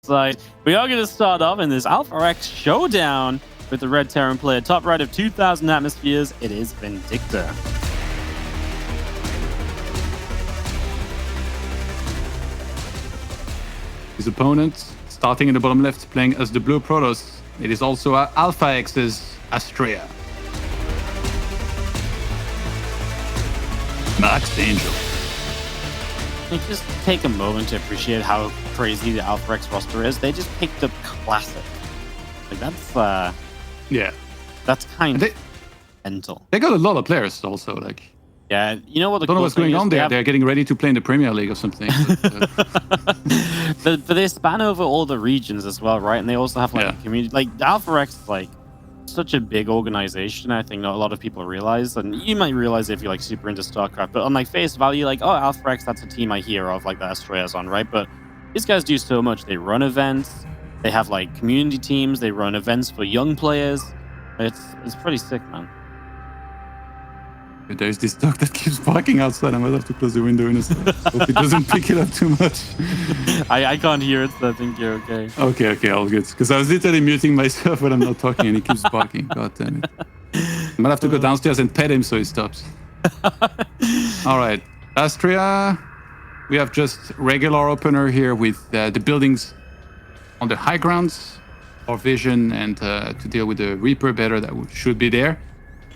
side. We are going to start off in this Alpha X showdown with the Red Terran player. Top right of 2,000 atmospheres. It is Vindicta. His opponent, starting in the bottom left, playing as the Blue Protoss. It is also Alpha X's Astrea. Max Angel. Just take a moment to appreciate how crazy the Alpha X roster is. They just picked up Classic. Like that's yeah, that's kind of mental. They got a lot of players also. Like, yeah, you know what? I don't know what's going on there. They're getting ready to play in the Premier League or something. But they span over all the regions as well, right? And they also have like a community. Like Alpha X is like such a big organization. I think not a lot of people realize, and you might realize if you're like super into StarCraft. But on like face value, like Alpha X, that's a team I hear of, like the Astrea's on, right? But these guys do so much. They run events. They have like community teams. They run events for young players. It's pretty sick, man. There's this dog that keeps barking outside. I might have to close the window in a second. Hope it doesn't pick it up too much. I can't hear it, so I think you're okay. Okay, all good. Because I was literally muting myself when I'm not talking and he keeps barking. God damn it. I might have to go downstairs and pet him so he stops. All right. Astrea, we have just regular opener here with the buildings on the high grounds for vision and to deal with the Reaper better that should be there.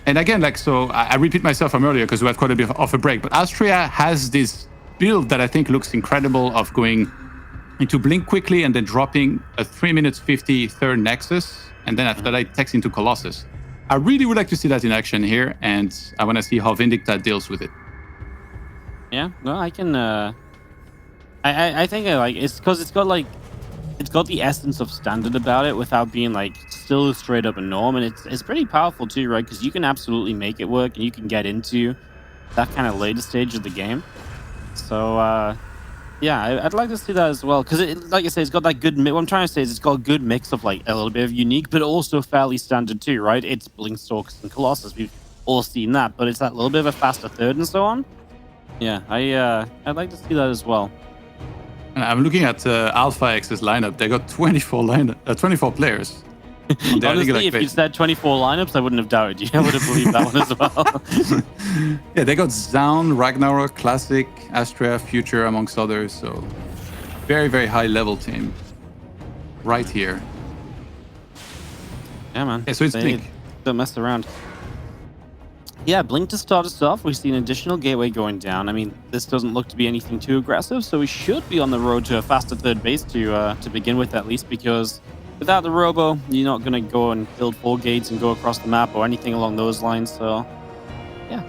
And again, like, so I repeat myself from earlier because we have quite a bit of a break, but Astrea has this build that I think looks incredible of going into Blink quickly and then dropping a 3 minutes 50 third Nexus, and then after that it takes into Colossus. I really would like to see that in action here, and I want to see how Vindicta deals with it. Yeah, no, I can, I think I like it's because it's got the essence of standard about it without being like still straight up a norm, and it's pretty powerful too, right? Because you can absolutely make it work and you can get into that kind of later stage of the game. So yeah, I'd like to see that as well, because like I say, it's got that good what I'm trying to say is it's got a good mix of like a little bit of unique but also fairly standard too, right? It's Blinkstalks and Colossus, we've all seen that, but it's that little bit of a faster third and so on. Yeah, I'd like to see that as well. I'm looking at Alpha X's lineup. They got 24 players. Honestly, if you said 24 lineups, I wouldn't have doubted you. I would have believed that one as well. Yeah, they got Zaun, Ragnarok, Classic, Astrea, Future, amongst others. So very, very high level team right here. Yeah, man. Yeah, so it's Blink. Don't mess around. Yeah, Blink to start us off. We see an additional gateway going down. I mean, this doesn't look to be anything too aggressive, so we should be on the road to a faster third base to begin with, at least, because without the robo, you're not going to go and build 4 gates and go across the map or anything along those lines, so yeah.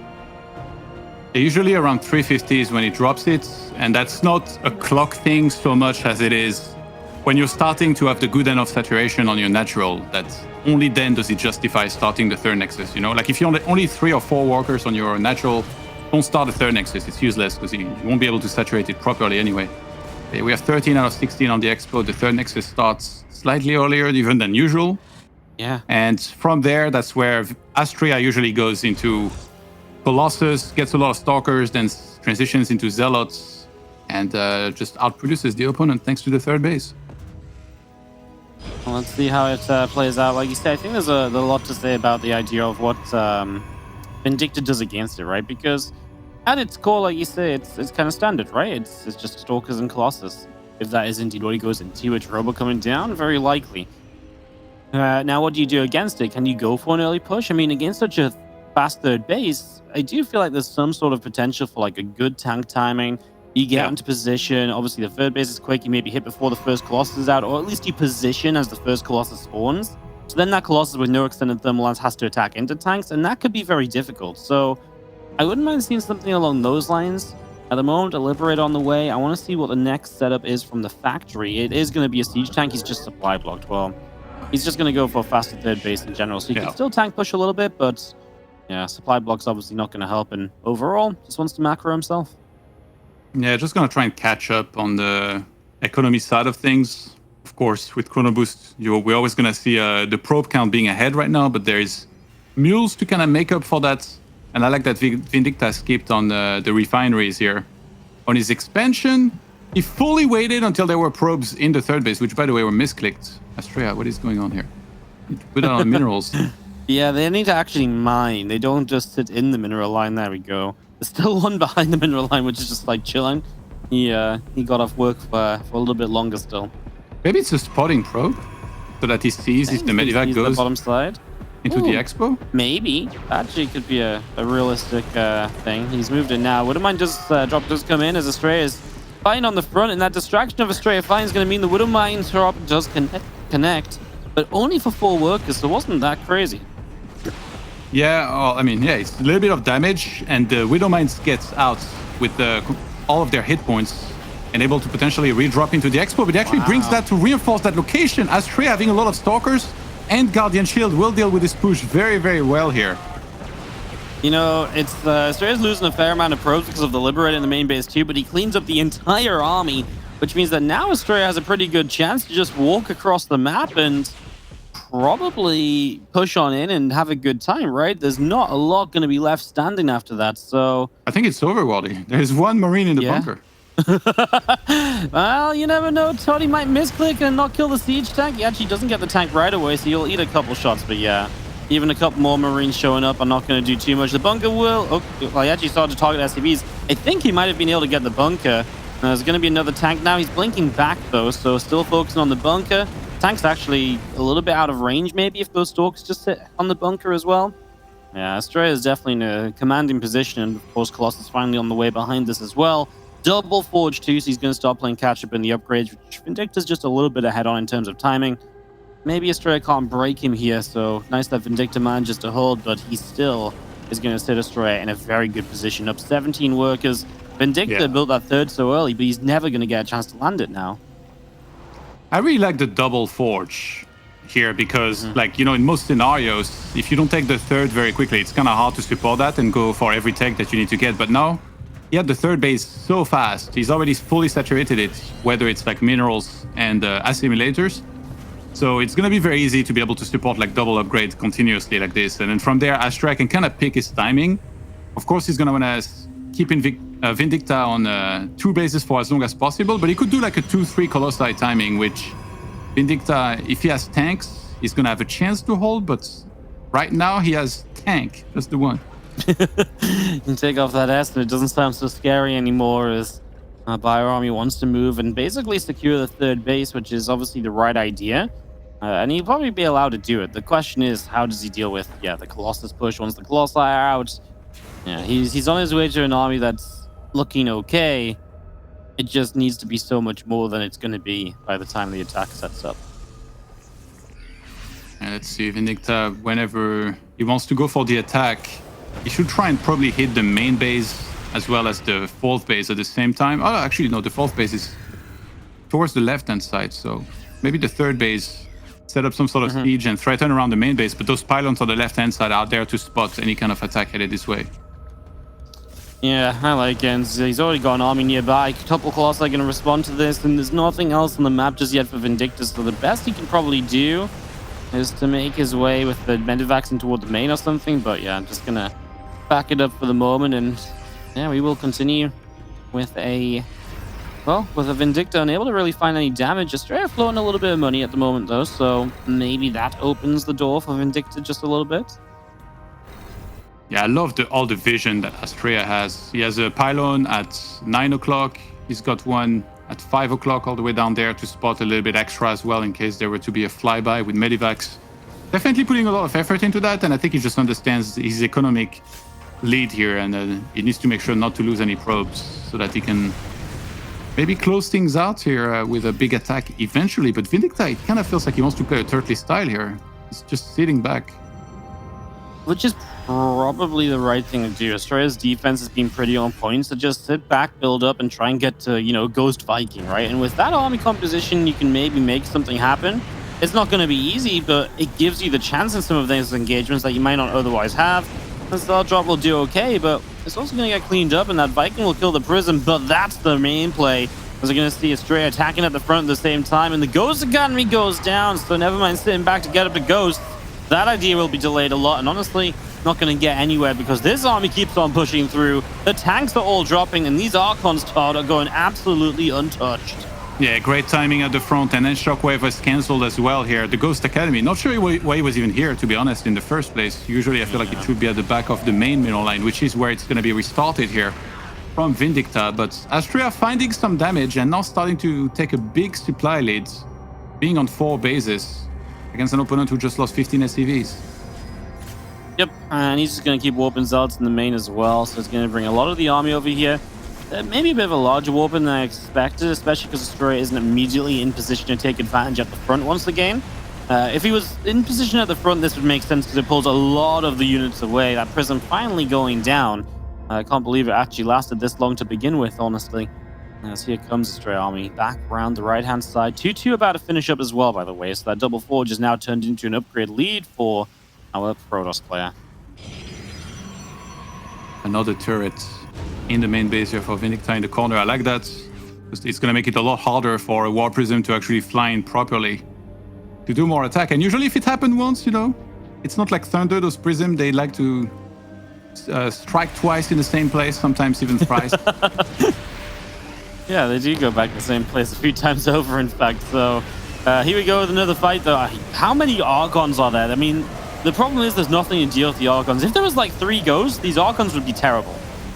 Usually around 350 is when it drops it, and that's not a clock thing so much as it is when you're starting to have the good enough saturation on your natural, that only then does it justify starting the third Nexus, you know? Like if you only 3 or 4 walkers on your natural, don't start the third Nexus, it's useless because you won't be able to saturate it properly anyway. Okay, we have 13 out of 16 on the Expo. The third Nexus starts slightly earlier even than usual. Yeah. And from there, that's where Astrea usually goes into Colossus, gets a lot of Stalkers, then transitions into Zealots, and just outproduces the opponent thanks to the third base. Well, let's see how it plays out. Like you said, I think there's a lot to say about the idea of what Vindicta does against it, right? Because at its core, like you say, it's kind of standard, right? It's just Stalkers and Colossus. If that is indeed what he goes into, with Robo coming down, very likely. Now, what do you do against it? Can you go for an early push? I mean, against such a fast third base, I do feel like there's some sort of potential for like a good tank timing. You get into position. Obviously, the third base is quick. You maybe hit before the first Colossus is out, or at least you position as the first Colossus spawns. So then that Colossus with no extended thermal lance has to attack into tanks, and that could be very difficult. So I wouldn't mind seeing something along those lines. At the moment, a Liberator on the way. I want to see what the next setup is from the factory. It is going to be a siege tank. He's just supply blocked. Well, he's just going to go for a faster third base in general. So you can still tank push a little bit, but yeah, supply block's obviously not going to help. And overall, just wants to macro himself. Yeah, just going to try and catch up on the economy side of things. Of course, with Chrono Boost, we're always going to see the probe count being ahead right now, but there's mules to kind of make up for that. And I like that Vindicta skipped on the refineries here. On his expansion, He fully waited until there were probes in the third base, which, by the way, were misclicked. Astrea, what is going on here? Put that on minerals. Yeah, they need to actually mine. They don't just sit in the mineral line. There we go. There's still one behind the mineral line, which is just like chilling. He got off work for a little bit longer still. Maybe it's a spotting probe, so that he sees if the medevac goes the bottom side into the expo. Maybe actually could be a realistic thing. He's moved in now. Widowmine does come in as Astrea is fine on the front, and that distraction of Astrea fine is going to mean the Widowmine drop does connect, but only for 4 workers, so it wasn't that crazy. Yeah, well, I mean, yeah, it's a little bit of damage, and the Widowmines gets out with all of their hit points and able to potentially redrop into the expo, but it actually brings that to reinforce that location. Astrea having a lot of stalkers and Guardian Shield will deal with this push very, very well here. You know, it's Astrea's losing a fair amount of probes because of the Liberator in the main base too, but he cleans up the entire army, which means that now Astrea has a pretty good chance to just walk across the map and probably push on in and have a good time, right? There's not a lot going to be left standing after that, so... I think it's over, Wally. There's one Marine in the bunker. Well, you never know. Toddy might misclick and not kill the siege tank. He actually doesn't get the tank right away, so you'll eat a couple shots, but yeah. Even a couple more Marines showing up are not going to do too much. The bunker will... Oh, well, he actually started to target SCVs. I think he might have been able to get the bunker. There's going to be another tank now. He's blinking back, though, so still focusing on the bunker. Tank's actually a little bit out of range, maybe, if those stalks just sit on the bunker as well. Yeah, Astrea is definitely in a commanding position, and of course, Colossus finally on the way behind this as well. Double Forge too, so he's going to start playing catch-up in the upgrades, which Vindicta's just a little bit ahead on in terms of timing. Maybe Astrea can't break him here, so nice that Vindicta manages to hold, but he still is going to sit Astrea in a very good position. Up 17 workers. Vindicta built that third so early, but he's never going to get a chance to land it now. I really like the double forge here because, like, you know, in most scenarios, if you don't take the third very quickly, it's kind of hard to support that and go for every tech that you need to get. But now, he had the third base so fast. He's already fully saturated it, whether it's like minerals and assimilators. So it's going to be very easy to be able to support like double upgrades continuously like this. And then from there, Astrea can kind of pick his timing. Of course, he's going to want to keep Vindicta on 2 bases for as long as possible, but he could do like a 2-3 Colossi timing, which Vindicta, if he has tanks, he's going to have a chance to hold, but right now he has tank. That's the one. You can take off that S and it doesn't sound so scary anymore as Bio Army wants to move and basically secure the third base, which is obviously the right idea. And he'll probably be allowed to do it. The question is, how does he deal with, the Colossus push once the Colossi are out? Yeah, he's on his way to an army that's looking okay. It just needs to be so much more than it's going to be by the time the attack sets up. And let's see, Vindicta, whenever he wants to go for the attack, he should try and probably hit the main base as well as the 4th base at the same time. Oh, actually, no, the 4th base is towards the left-hand side, so maybe the 3rd base set up some sort of siege and threaten around the main base, but those pylons on the left-hand side are there to spot any kind of attack headed this way. Yeah, I like it. He's already got an army nearby. A couple Colossi are going to respond to this, and there's nothing else on the map just yet for Vindicta, so the best he can probably do is to make his way with the Medivacs in toward the main or something, but yeah, I'm just going to back it up for the moment, and yeah, we will continue with a Vindicta unable to really find any damage. Astrea floating a little bit of money at the moment, though, so maybe that opens the door for Vindicta just a little bit. Yeah, I love all the vision that Astrea has. He has a pylon at 9 o'clock. He's got one at 5 o'clock all the way down there to spot a little bit extra as well in case there were to be a flyby with Medivacs. Definitely putting a lot of effort into that, and I think he just understands his economic lead here, and he needs to make sure not to lose any probes so that he can maybe close things out here with a big attack eventually. But Vindicta, it kind of feels like he wants to play a turtly style here. He's just sitting back. Which is probably the right thing to do. Astrea's defense has been pretty on point, so just sit back, build up, and try and get to, Ghost Viking, right? And with that army composition, you can maybe make something happen. It's not going to be easy, but it gives you the chance in some of those engagements that you might not otherwise have. The Star Drop will do okay, but it's also going to get cleaned up, and that Viking will kill the Prism, but that's the main play. As we're going to see Astrea attacking at the front at the same time, and the Ghost Academy goes down, so never mind sitting back to get up the Ghost. That idea will be delayed a lot, and honestly, not going to get anywhere because this army keeps on pushing through. The tanks are all dropping, and these Archons, Todd, are going absolutely untouched. Yeah, great timing at the front, and then Shockwave was cancelled as well here. The Ghost Academy, not sure why he was even here, to be honest, in the first place. Usually I feel like it should be at the back of the main mineral line, which is where it's going to be restarted here from Vindicta. But Astrea finding some damage and now starting to take a big supply lead, being on 4 bases against an opponent who just lost 15 SCVs. Yep, and he's just going to keep warping zealots in the main as well, so it's going to bring a lot of the army over here. Maybe a bit of a larger warping than I expected, especially because Astrea isn't immediately in position to take advantage at the front once again. If he was in position at the front, this would make sense because it pulls a lot of the units away. That prism finally going down. I can't believe it actually lasted this long to begin with, honestly. As here comes Astrea army back around the right-hand side. 2-2 about to finish up as well, by the way. So that double forge is now turned into an upgrade lead for our Protoss player. Another turret in the main base here for Vindicta in the corner. I like that. It's going to make it a lot harder for a War Prism to actually fly in properly, to do more attack. And usually if it happened once, you know, it's not like Thunder, those Prism, they like to strike twice in the same place, sometimes even thrice. Yeah, they do go back to the same place a few times over, in fact. So here we go with another fight, though. How many Archons are there? I mean, the problem is there's nothing to deal with the Archons. If there was like 3 ghosts, these Archons would be terrible.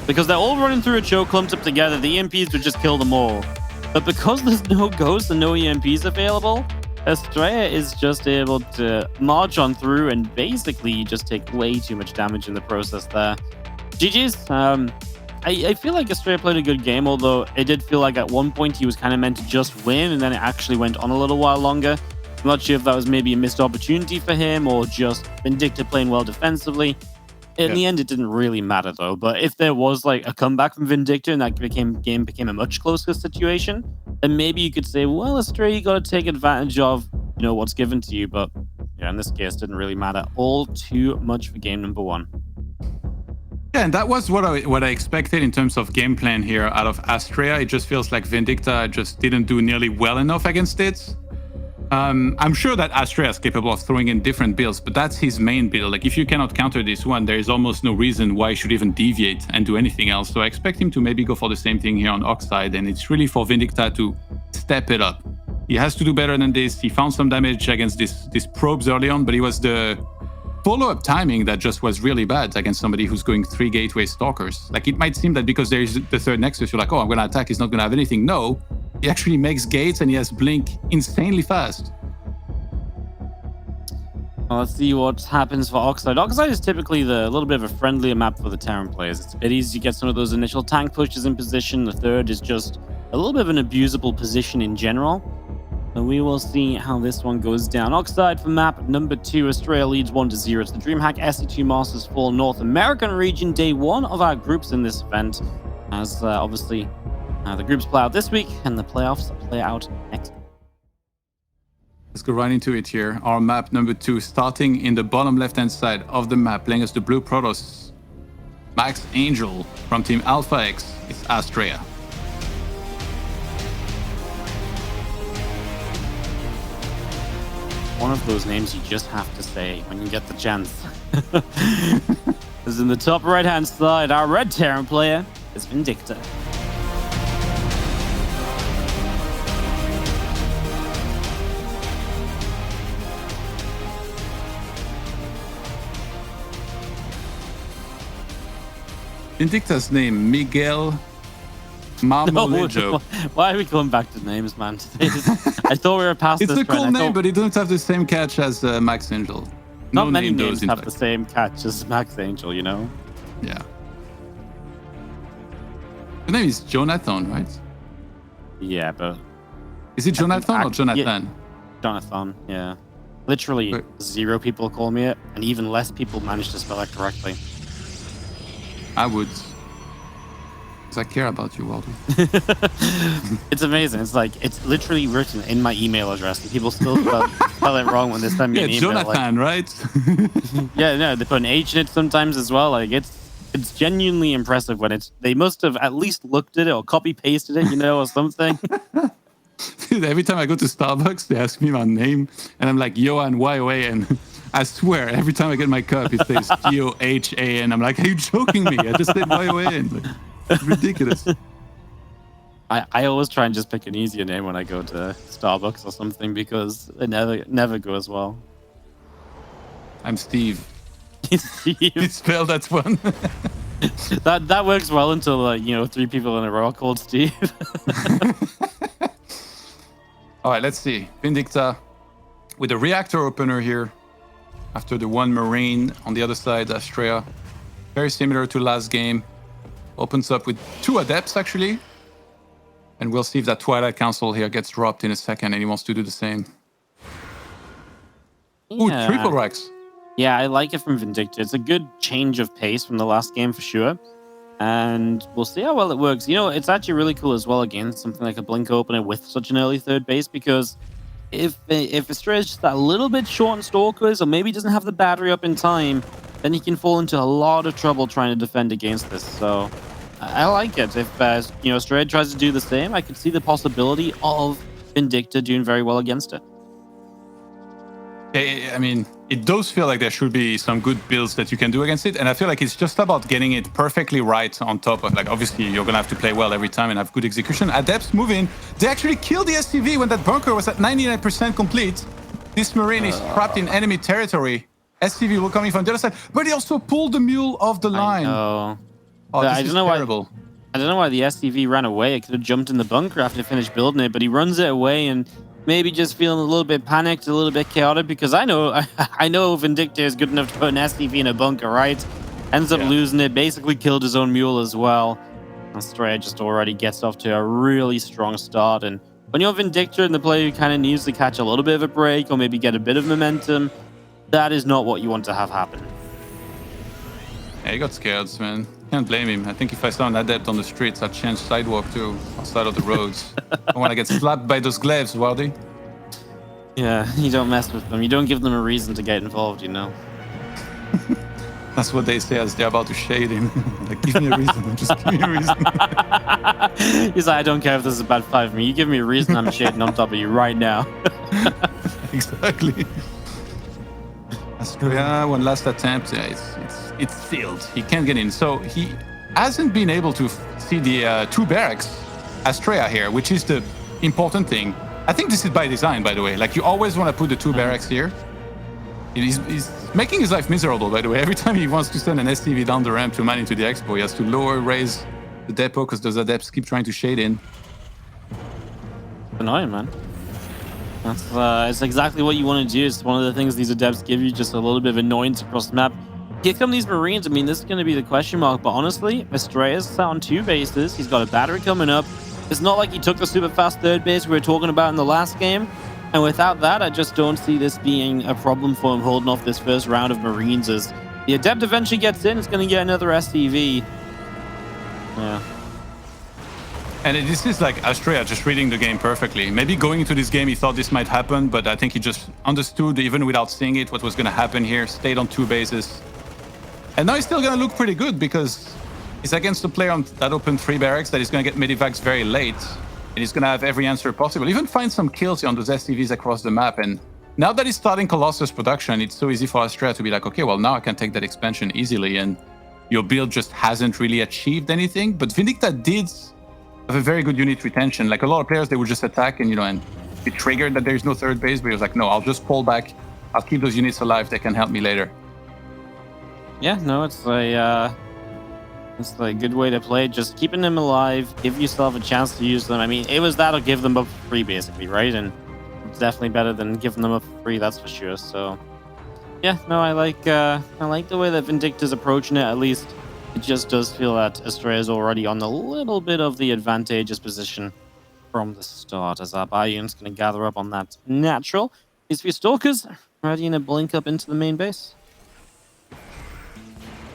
Because they're all running through a choke clumped up together. The EMPs would just kill them all. But because there's no ghosts and no EMPs available, Astrea is just able to march on through and basically just take way too much damage in the process there. GG's. I feel like Astrea played a good game, although it did feel like at one point he was kind of meant to just win, and then it actually went on a little while longer. I'm not sure if that was maybe a missed opportunity for him or just Vindicta playing well defensively. In the end, it didn't really matter, though. But if there was like a comeback from Vindicta and that game became a much closer situation, then maybe you could say, well, Astrea, you got to take advantage of, you know, what's given to you. But yeah, in this case, it didn't really matter all too much for game number 1. Yeah, and that was what I expected in terms of game plan here out of Astrea. It just feels like Vindicta just didn't do nearly well enough against it. I'm sure that Astrea is capable of throwing in different builds, but that's his main build. Like, if you cannot counter this one, there is almost no reason why he should even deviate and do anything else. So I expect him to maybe go for the same thing here on Oxide, and it's really for Vindicta to step it up. He has to do better than this. He found some damage against these probes early on, but it was the follow-up timing that just was really bad against somebody who's going 3 gateway stalkers. Like, it might seem that because there is the 3rd Nexus, you're like, oh, I'm going to attack, he's not going to have anything. No, he actually makes gates and he has blink insanely fast. Well, let's see what happens for Oxide. Oxide is typically a little bit of a friendlier map for the Terran players. It's a bit easy to get some of those initial tank pushes in position. The 3rd is just a little bit of an abusable position in general. So we will see how this one goes down. Oxide for map number 2. Astrea leads 1-0. It's the DreamHack SC2 Masters for North American region. Day 1 of our groups in this event. As obviously the groups play out this week and the playoffs play out next week. Let's go right into it here. Our map number 2, starting in the bottom left-hand side of the map, playing as the Blue Protoss. Max Angel from Team Alpha X is Astrea. One of those names you just have to say when you get the chance. As in the top right-hand side, our red Terran player is Vindicta. Vindicta's name, Miguel Marmolejo. No, why are we going back to names, man? I thought we were past it's this. It's a cool name, but it doesn't have the same catch as Max Angel. Not many names have the same catch as Max Angel, you know? Yeah. Your name is Jonathan, right? Yeah, but... Is it Jonathan or Jonathan? Yeah, Jonathan, yeah. Literally 0 people call me it, and even less people manage to spell it correctly. I would. Because I care about you, Walter. It's amazing. It's like, it's literally written in my email address, and people still spell it wrong when they send me an email. Jonathan, like, right? Yeah, no, they put an H in it sometimes as well. Like, it's genuinely impressive when they must have at least looked at it or copy-pasted it, you know, or something. Dude, every time I go to Starbucks, they ask me my name, and I'm like, Johan, YOA, and I swear, every time I get my cup, it says GOHAN. I'm like, are you joking me? I just said YOAN. Like, it's ridiculous. I always try and just pick an easier name when I go to Starbucks or something because it never goes well. I'm Steve. Steve. It's spelled that one. that works well until 3 people in a row are called Steve. All right, let's see. Vindicta with a reactor opener here after the 1 Marine on the other side, Astrea. Very similar to last game. Opens up with 2 Adepts, actually. And we'll see if that Twilight Council here gets dropped in a second and he wants to do the same. Ooh, triple Rex. Yeah, I like it from Vindicta. It's a good change of pace from the last game for sure. And we'll see how well it works. It's actually really cool as well, again, something like a Blink opener with such an early third base, because if Astrea is just that little bit short on Stalkers, or maybe doesn't have the battery up in time, then he can fall into a lot of trouble trying to defend against this. So I like it. If Astrea tries to do the same, I could see the possibility of Vindicta doing very well against it. I mean, it does feel like there should be some good builds that you can do against it, and I feel like it's just about getting it perfectly right on top of, like, obviously you're gonna have to play well every time and have good execution. Adepts move in. They actually killed the SCV when that bunker was at 99% complete. This Marine is trapped in enemy territory. SCV will come in from the other side, but he also pulled the mule off the line. I know. Oh, this is terrible. I don't know why the SCV ran away. It could have jumped in the bunker after it finished building it, but he runs it away and maybe just feeling a little bit panicked, a little bit chaotic, because I know Vindicta is good enough to put an SCV in a bunker, right? Ends up losing it, basically killed his own mule as well. Astrea just already gets off to a really strong start, and when you're Vindicta and the player who kind of needs to catch a little bit of a break or maybe get a bit of momentum, that is not what you want to have happen. Yeah, he got scared, man. Can't blame him. I think if I saw an Adept on the streets, I'd change sidewalk too, outside of the roads. I want to get slapped by those glaives, Wardy. Yeah, you don't mess with them. You don't give them a reason to get involved, That's what they say as they're about to shade him. Like, give me a reason. Just give me a reason. He's like, I don't care if this is a bad fight for me. You give me a reason, I'm shading on top of you right now. Exactly. Astrea, one last attempt. Yeah, it's sealed. He can't get in. So he hasn't been able to see the 2 barracks Astrea here, which is the important thing. I think this is by design, by the way. Like, you always want to put the 2 barracks here. He's making his life miserable, by the way. Every time he wants to send an STV down the ramp to man into the expo, he has to raise the depot because those Adepts keep trying to shade in. Annoying, man. It's exactly what you want to do. It's one of the things these Adepts give you, just a little bit of annoyance across the map. Here come these Marines. I mean, this is going to be the question mark, but honestly, Astrea's sat on 2 bases. He's got a battery coming up. It's not like he took the super fast third base we were talking about in the last game. And without that, I just don't see this being a problem for him holding off this first round of Marines. As the Adept eventually gets in, it's going to get another STV. Yeah. And this is like Astrea just reading the game perfectly. Maybe going into this game, he thought this might happen, but I think he just understood, even without seeing it, what was going to happen here. Stayed on 2 bases. And now he's still going to look pretty good because he's against a player on that open 3 barracks that is going to get medivacs very late. And he's going to have every answer possible. Even find some kills on those STVs across the map. And now that he's starting Colossus production, it's so easy for Astrea to be like, okay, well, now I can take that expansion easily. And your build just hasn't really achieved anything. But Vindicta did have a very good unit retention. Like, a lot of players, they would just attack and, and be triggered that there's no third base. But he was like, no, I'll just pull back. I'll keep those units alive. They can help me later. Yeah, no, it's a good way to play. Just keeping them alive, give yourself a chance to use them. I mean, it was that or give them up for free, basically, right? And it's definitely better than giving them up for free, that's for sure. So, yeah, no, I like the way that Vindicta's approaching it. At least it just does feel that Astrea is already on a little bit of the advantageous position from the start, as our Bayern's going to gather up on that natural. These 3 Stalkers ready in a blink up into the main base.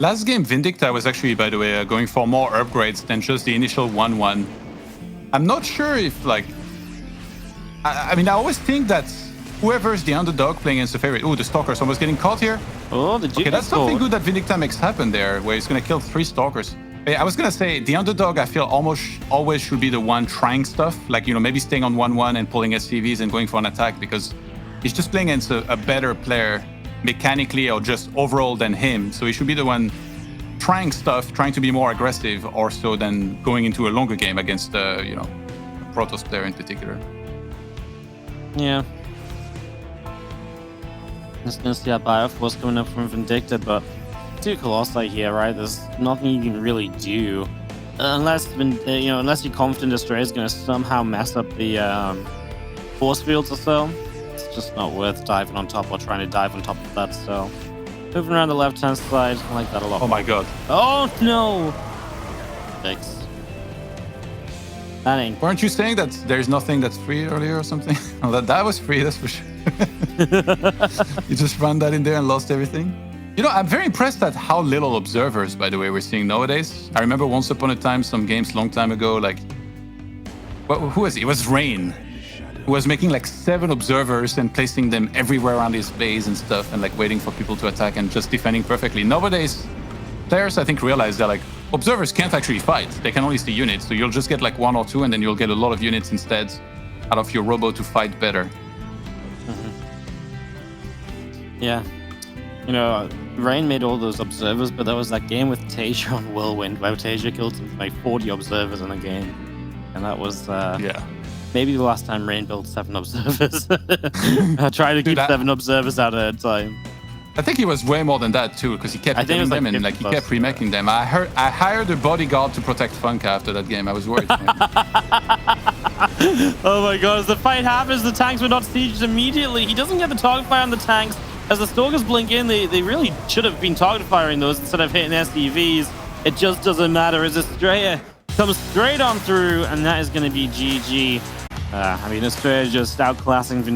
Last game, Vindicta was actually, by the way, going for more upgrades than just the initial 1-1. I'm not sure if, like... I mean, I always think that whoever's the underdog playing against the favorite... Oh, the Stalker's almost getting caught here. Oh, the Okay, that's something good that Vindicta makes happen there, where he's going to kill 3 Stalkers. I was going to say, the underdog, I feel almost always should be the one trying stuff. Like, maybe staying on 1-1 and pulling SCVs and going for an attack, because he's just playing against a better player mechanically or just overall than him. So he should be the one trying stuff, trying to be more aggressive, or so than going into a longer game against you know, a Protoss player in particular. Yeah. Just gonna see a Bioforce coming up from Vindicta, but 2 Colossi here, right? There's nothing you can really do. Unless you're confident Astrea is gonna somehow mess up the force fields or so. It's just not worth diving on top or trying to dive on top of that, so. Moving around the left-hand side, I like that a lot. Oh my god. Oh no! Fix. That ain't. Weren't you saying that there's nothing that's free earlier or something? Oh, that was free, that's for sure. You just ran that in there and lost everything? You know, I'm very impressed at how little observers, by the way, we're seeing nowadays. I remember once upon a time, some games long time ago, like... who was it? It was Rain, who was making like 7 observers and placing them everywhere around his base and stuff, and like waiting for people to attack and just defending perfectly. Nowadays, players, I think, realize that like observers can't actually fight. They can only see units, so you'll just get like 1 or 2, and then you'll get a lot of units instead out of your robo to fight better. Yeah. You know, Rain made all those observers, but there was that game with Tasia on Whirlwind where Tasia killed something like 40 observers in a game. And that was Yeah. maybe the last time Rain built 7 observers. I tried to keep 7 observers out at a time. I think he was way more than that too, because he kept killing them and like he kept remaking them. I hired a bodyguard to protect Funka after that game. I was worried for him. Oh my god, as the fight happens, the tanks were not sieged immediately. He doesn't get the target fire on the tanks. As the Stalkers blink in, they really should have been target firing those instead of hitting SCVs. It just doesn't matter as Astrea comes straight on through, and that is going to be GG. I mean, Astrea just outclassing Vindicta.